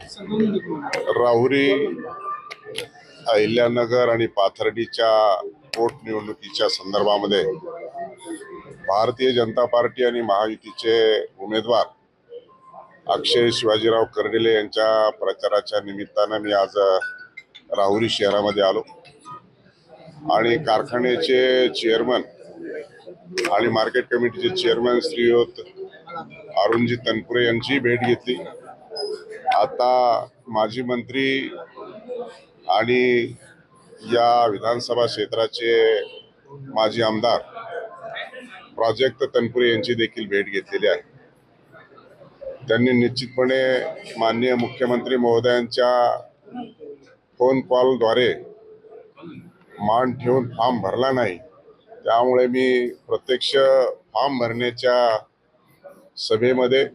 राहुरी, अहिल्यानगर आणि पाथर्डीच्या पोटनिवडणुकीच्या संदर्भामध्ये भारतीय जनता पार्टी आणि महायुतीचे उमेदवार अक्षय शिवाजीराव कर्डिले यांच्या प्रचाराच्या निमित्तानं मी आज राहुरी शहरामध्ये आलो आणि कारखान्याचे चेअरमन आणि मार्केट कमिटीचे चेअरमन श्रीयुत अरुणजी तनपुरे यांची भेट घेतली। आता माजी मंत्री आणि या विधानसभा क्षेत्राचे माजी आमदार प्रोजेक्ट तनपुरे यांची देखील भेट घेतलेली आहे। त्यांनी निश्चितपणे माननीय मुख्यमंत्री महोदयांच्या फोन कॉलद्वारे मान ठेवून फॉर्म भरला नाही, त्यामुळे मी प्रत्यक्ष फॉर्म भरण्याच्या सभेमध्ये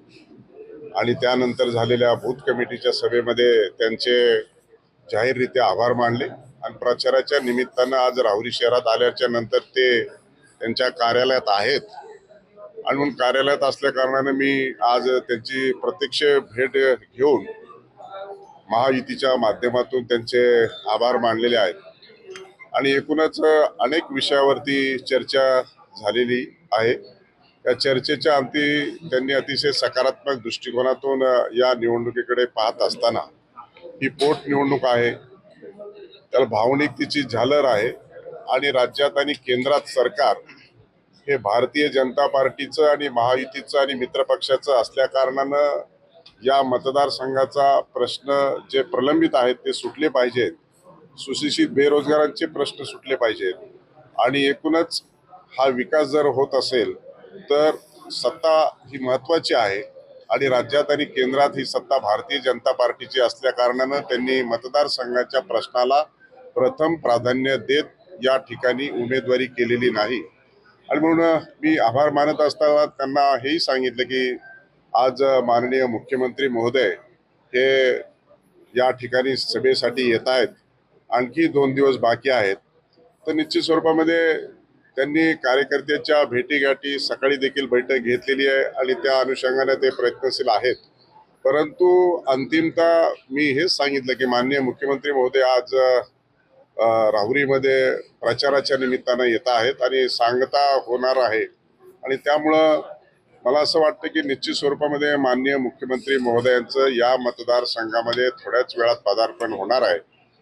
आणि त्यानंतर झालेल्या बूथ कमिटीच्या सभेमध्ये त्यांचे जाहीररित्या आभार मानले आणि प्रचाराच्या निमित्तानं आज राहुरी शहरात आल्याच्या नंतर ते त्यांच्या कार्यालयात आहेत आणि म्हणून कार्यालयात असल्या कारणाने मी आज त्यांची प्रत्यक्ष भेट घेऊन महायुतीच्या माध्यमातून त्यांचे आभार मानलेले आहेत आणि एकूणच अनेक विषयावरती चर्चा झालेली आहे। या चर्चेच्या अंती त्यांनी अतिशय सकारात्मक दृष्टिकोनातून या निवडणुकीकडे पाहत असताना ही पोटनिवडणूक आहे, त्याला भावनिकतेची झालर आहे आणि राज्यात आणि केंद्रात सरकार हे भारतीय जनता पार्टीचं आणि महायुतीचं आणि मित्रपक्षाचं असल्या कारणानं या मतदारसंघाचा प्रश्न जे प्रलंबित आहेत ते सुटले पाहिजेत, सुशिक्षित बेरोजगारांचे प्रश्न सुटले पाहिजेत आणि एकूणच हा विकास जर होत असेल तर सत्ता ही महत्वाची आहे आणि राज्यात आणि केंद्रात ही सत्ता भारतीय जनता पार्टीची असल्या कारणानं त्यांनी मतदारसंघाच्या प्रश्नाला प्रथम प्राधान्य देत या ठिकाणी उमेदवारी केलेली नाही आणि म्हणून मी आभार मानत असताना त्यांना हेही सांगितलं की आज माननीय मुख्यमंत्री महोदय हे या ठिकाणी सभेसाठी येत आहेत, आणखी 2 दिवस बाकी आहेत, तर निश्चित स्वरूपामध्ये त्यांनी कार्यकर्त्याच्या भेटीगाठी सकाळी देखील बैठक घेतलेली आहे आणि त्या अनुषंगाने ते प्रयत्नशील आहेत। परंतु अंतिमतः मी हेच सांगितलं की माननीय मुख्यमंत्री महोदय आज राहुरीमध्ये प्रचाराच्या निमित्तानं येत आहेत आणि सांगता होणार आहे आणि त्यामुळं मला असं वाटतं की निश्चित स्वरूपामध्ये माननीय मुख्यमंत्री महोदयांचं या मतदारसंघामध्ये थोड्याच वेळात पदार्पण होणार आहे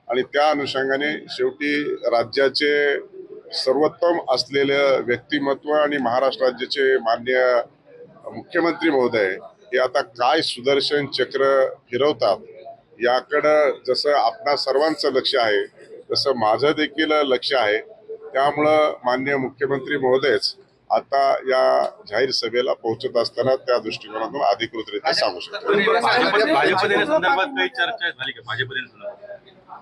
आणि त्या अनुषंगाने शेवटी राज्याचे सर्वोत्तम असलेले व्यक्तिमत्व आणि महाराष्ट्र राज्याचे माननीय मुख्यमंत्री महोदय हे आता काय सुदर्शन चक्र फिरवतात याकडं जसं आपणा सर्वांचं लक्ष आहे तसं माझं देखील लक्ष आहे। त्यामुळं माननीय मुख्यमंत्री महोदयच आता या जाहीर सभेला पोहोचत असताना त्या दृष्टिकोनातून अधिकृतरित्या सांगू शकतो।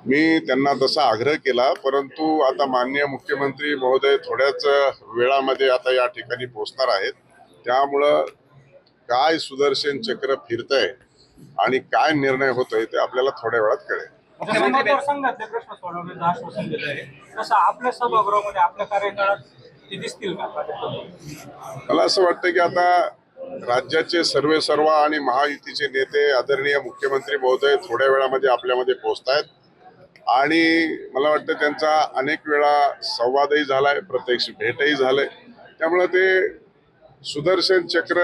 मी त्यांना तसा आग्रह केला, परंतु आता माननीय मुख्यमंत्री महोदय थोड्याच वेळामध्ये आता या ठिकाणी पोहोचणार आहेत, त्यामुळं काय सुदर्शन चक्र फिरतंय आणि काय निर्णय होतोय ते आपल्याला थोड्या वेळात कळेल। मतदारसंघातले प्रश्न सोडवण्याचं आश्वासन दिलं आहे, तसं आपल्या सभागृहामध्ये आपल्या कार्यकाळात ते दिसतील का? मला असं वाटतं की आता राज्याचे सर्वेसर्वा आणि महायुतीचे नेते आदरणीय मुख्यमंत्री महोदय थोड्या वेळामध्ये आपल्यामध्ये पोहोचतायत आणि मला वाटतं त्यांचा अनेक वेळा संवादही झालाय, प्रत्यक्ष भेटही झालंय, त्यामुळे ते सुदर्शन चक्र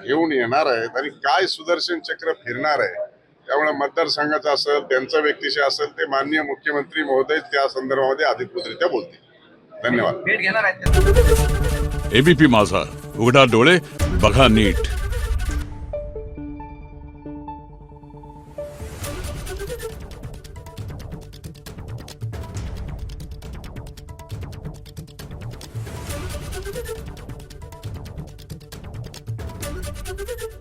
घेऊन येणार आहेत आणि काय सुदर्शन चक्र फिरणार आहे त्यामुळे मतदारसंघाचा असेल त्यांचा व्यक्तिशय असेल ते माननीय मुख्यमंत्री महोदय त्या संदर्भामध्ये अधिकृतरित्या बोलतील। धन्यवाद। भेट घेणार आहेत। एबीपी माझा, उघडा डोळे बघा नीट। Thank you.